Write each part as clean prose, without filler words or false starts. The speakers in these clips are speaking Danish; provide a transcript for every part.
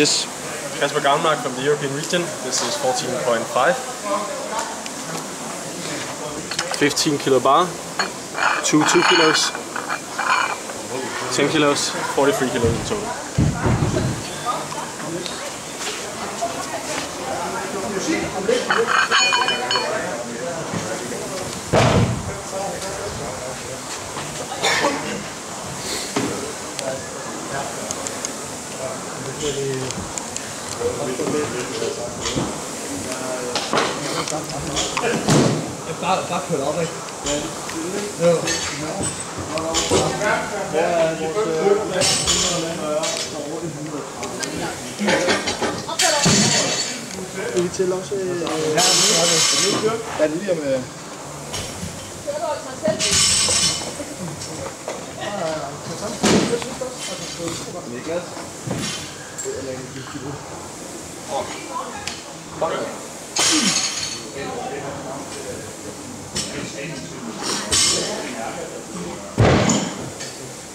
Yes. Kasper Gavnmark from the European region. This is 14.5. 15 kilo bar. 2 kilos. 10 kilos. 43 kilos in total. Bare kørt op, ikke? Vi til også... Ja, det lige med... Niklas?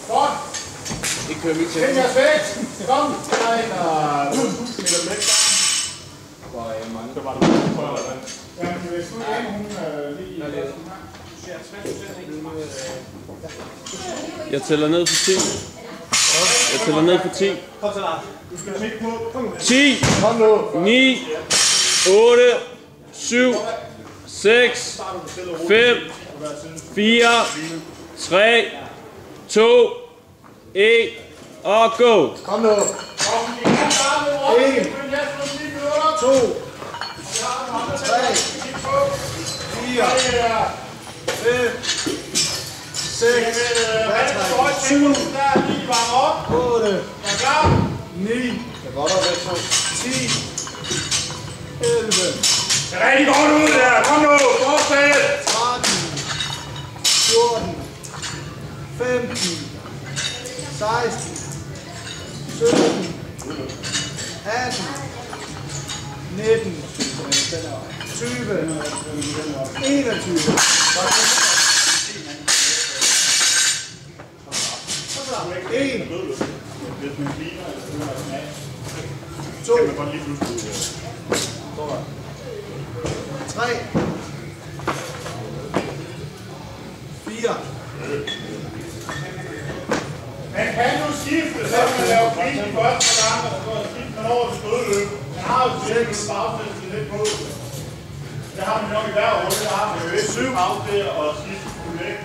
Godt! Vi kører mit til. Find jeres vægt! Kom! Der er en, meter væk. Hvor mange? Så var der nogle prøver, eller hvad? Ja, men hvis du er hun lige... Jeg tæller ned for 10. Jeg tæller ned for 10. Kom så, Lars. Du skal se på. 10, Kom nu. 9, 8, 7, 6, 5, 4, 3, 2, 1 og go! Kom nu. 1, 2, 3, 4, 5, 6, 7, 8, 9, 10, 11. Det er rigtig godt ud der. Kom nu. Fortsæt. 13, 14, 15, 16, 17, 18, 19, 20, 21. 1, 2, 3, 4. Man kan jo skifte, så kan man lave krig i første gang, og så skifte man over til skødeløb. Man har jo cirka bagstillelse lidt på. Det har man nok i hver runde, der har man jo ikke 7 bagstiller og skifte på væk.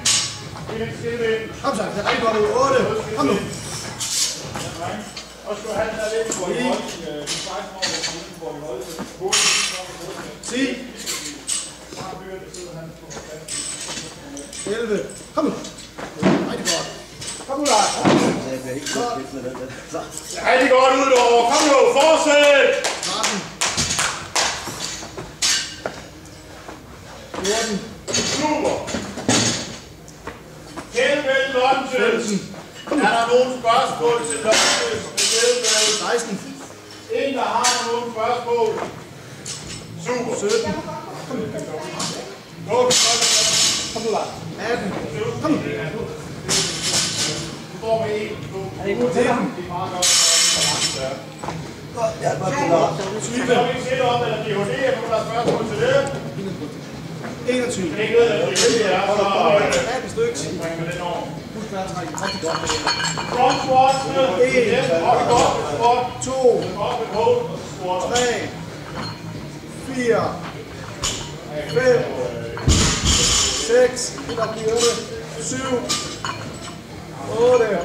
Kom så, det er rigtig godt ud. 8. Kom nu. Og skulle han have lidt, hvor I holdt de 16 år, hvor vi holdt det. 10. 11. Kom nu. Rigtig godt. Kom nu, Lars. Rigtig godt ud derovre. Kom nu, fortsæt. 13. 14. Super. Kældbæl Lunches. Er der nogen spørgsmål til Lunches med Kældbæl? 16. En, der har nogen spørgsmål. Super. 17. Kom nu, Lars. 18. Kom nu. Du står med 1, 2, 3. Det er meget godt. Ja, bare på Lars. 20. Jeg vil ikke sætte om, eller DHD, jeg får der spørgsmål til det. 21. Det er ikke noget, der er det, så 18 stykker. Husk at trække rigtig godt. Front squat. 1. 2. 3. 4. 5. 6. 7. 8.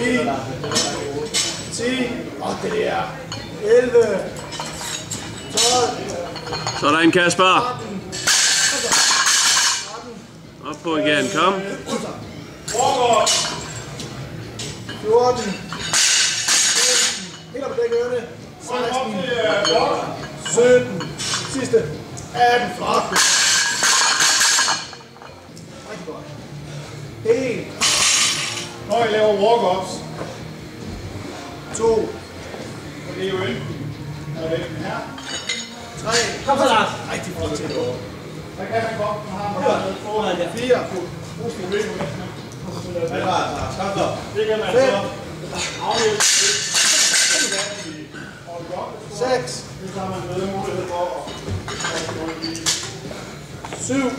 9. 10. Og det er 11. 12. Sådan, Kasper. Op på igen, kom. 14. Helt op på begge ørerne. 16. 17. Sidste. 18. Flot. Rigtig godt. 1. Når I laver walk-ups. 2. Og det er jo enten. Og det er enten her. 3. Kom så, Lars. Rigtig flot til det over. Så kan man godt have med 4. Det kan man så afhjælpe. 6. Nu har man bedre mulighed for at 7.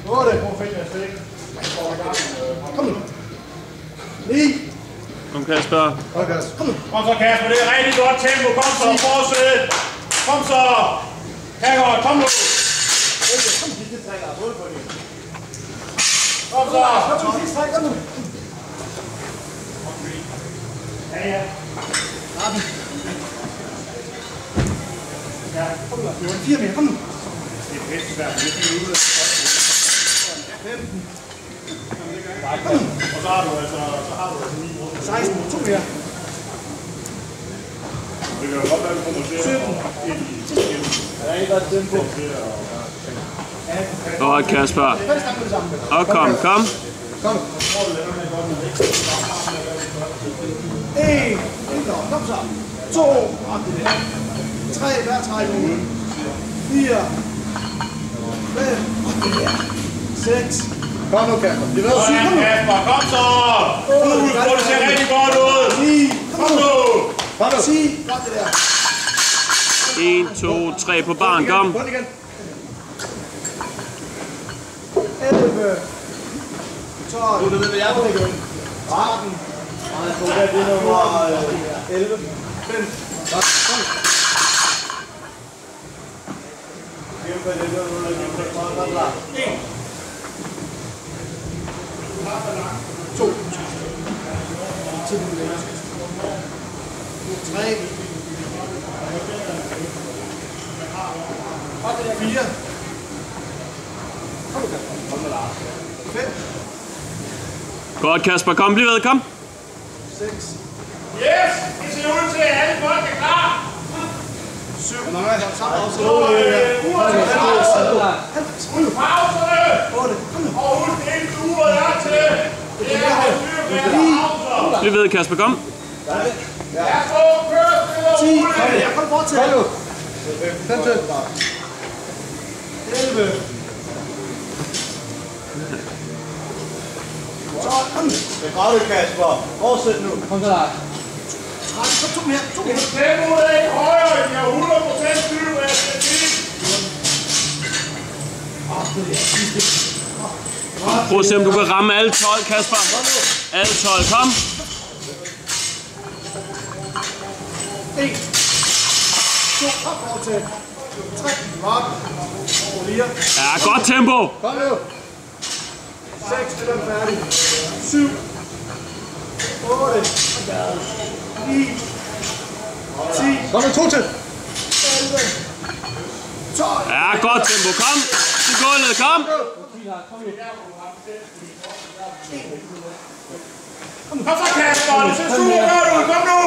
8. Kom nu. 9. Kom Kasper. Kom nu. Kom så Kasper, det er rigtig godt tempo. Kom så, fortsæt. Kom så. Kærgaard, kom nu. Kom så. Kom nu. Ja, ja. Kom nu. 4 mere. Kom nu. Det er bedst svært. Det er ude. 15. Og så har du altså 9 minutter. 16. 2 mere. Det kan jo godt være, at du kommer til at Ja, godt tempo. Godt Kasper. Og kom. Kom. 1. Kom så. 2. Og det der. 3. Hver træk ude. 4. 5. Og det der. 6. Kom nu, Kasper. Det er Sådan, Kasper. Kom så. Det ser rigtig godt ud. 9. Kom nu. Kom nu. 10. Godt det der. 1, 2, 3 på barn. Kom. 11. 12. Du ved, hvad jeg må lægge ind. 13. Det er nummer 11. 5. Kom. Kæmpe det der. 1. 2. 3. 4. Godt Kasper. Kom. Bliv ved. Kom. 6. Yes, det ser ud til, at alle folk er klar. 7. Pauserne. 8. Og husk helt uret er til. Det er at styre på pauser. Bliv ved Kasper. Kom. Jeg står kør, stille og 10. roligt. Jeg kommer bort til. 15. 11. 12. Kom nu. Det er godt, Kasper. Fortsæt nu. Kom så der. 13. 2 mere. 2 mere. Tempoet er ikke højere, end jeg er 100% styr på Prøv at se, om du kan ramme alle 12, Kasper. Alle 12. Kom. 1. 2. Kom over til. 3. Op. 4. Ja, godt tempo. Kom nu. 6 til den færdig. 7. 8. 9. 10. Kom nu, 2 til. 11. 12. Ja, godt tempo. Kom. Til gulvet. Kom. Kom så Kasper, det ser super godt ud. Kom nu.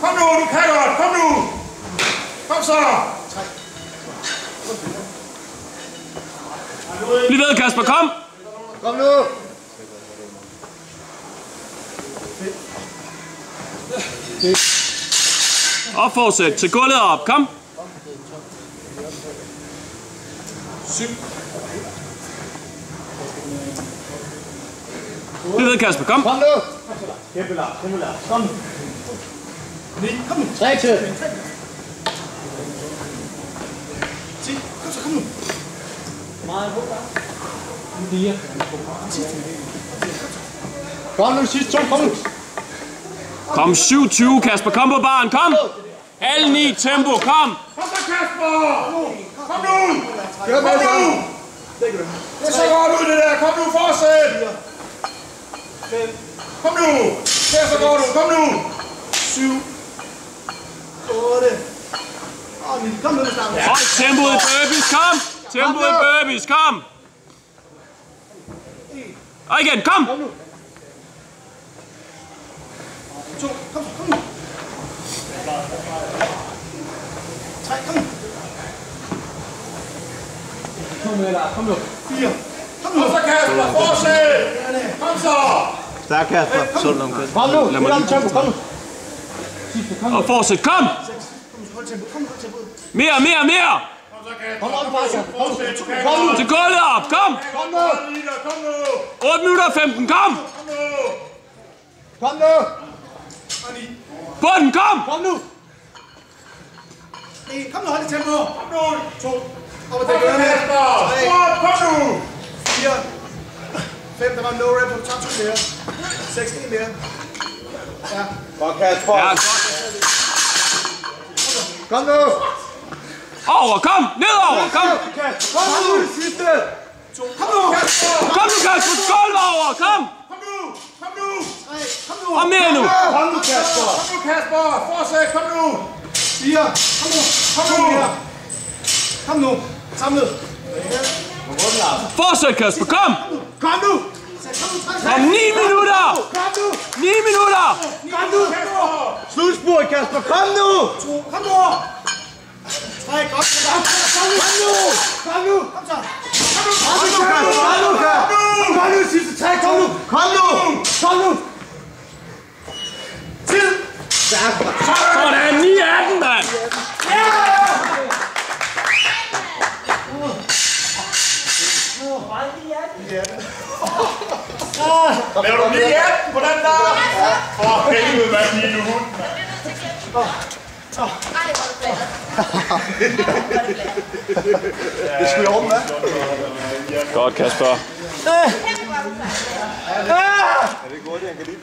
Kom nu, du kan godt. Kom nu. Kom så. Bliv ved Kasper. Kom. Kom nu. Og fortsæt. Til gulvet op. Kom. 7. Bliv ved Kasper. Kom. Kom nu. Kæmpe Lars. Kom nu. 9. Kom nu. 3 til. 10. Kom nu. Meget hårdt. 4. Kom nu, sidste 2. Kom nu. Kom 27, Kasper. Kom på baren. Kom. Alle 9. Tempo. Kom. Kom så Kasper. Kom nu. Gør Kom nu. Det er så godt ud det der. Kom nu, fortsæt. 5. Kom nu. Det er så godt ud. Kom nu. 7. 8. Og 9. Kom nu, Stange. Hold tempoet i burpees. Kom. Tempoet i burpees. Kom. Og igen. Kom. Kom nu. 2. Kom nu. 3. Kom nu. 2 mere, Lars. Kom nu. 4. Kom nu. Kom så Kasper, fortsæt. Kom så. Stærk, Kasper. Sund om Kasper. Kom nu. Kom nu. Og fortsæt. Kom. 6. Hold tempo. Kom nu. Hold tempo. Mere. Kom så Kasper. Kom op, Kasper. Fortsæt. Kom nu. Til gulvet op. Kom. Kom nu. Kom nu. 8 minutter og 15. Kom. Kom nu. Kom nu. Bunden, kom! Kom nu! 1, kom nu, hold i tempo! Kom nu! 2, op ad den ørerne! 3, Kom nu! 4, 5, der var en no rep på top 2 mere. 6, 1 mere. Ja. Godt, Kasper. Ja, Kom nu. over, kom! Nedover, kom! Kom nu, det sidste. Kom nu! Kom nu, Kasper! Gulv over, kom! Kom nu! Kom nu! 3, kom nu! Og mere nu! Kom nu, Kasper. Kom nu, Kasper! Fortsæt, kom nu! 4, kom nu! Kom nu! Kom nu! Samlet! Fortsæt, Kasper, kom! Kom nu! Om 9 minutter! Kom nu! 9 minutter! Kom nu! Slutspurt, Kasper. Kom nu. 2, kom nu! 3, godt! Kom nu! Kom nu! Kom så! Kom nu, Kasper. Kom nu, sidste 3, kom nu! Kom nu. Kom nu! Tid! Sådan, 9-18, mand! Laver du lige 18 på den der? For helvede, hvad lige nu hund. Det skulle jeg ordne, hva'? Godt, Kasper. Er det godt, han kan lide dig?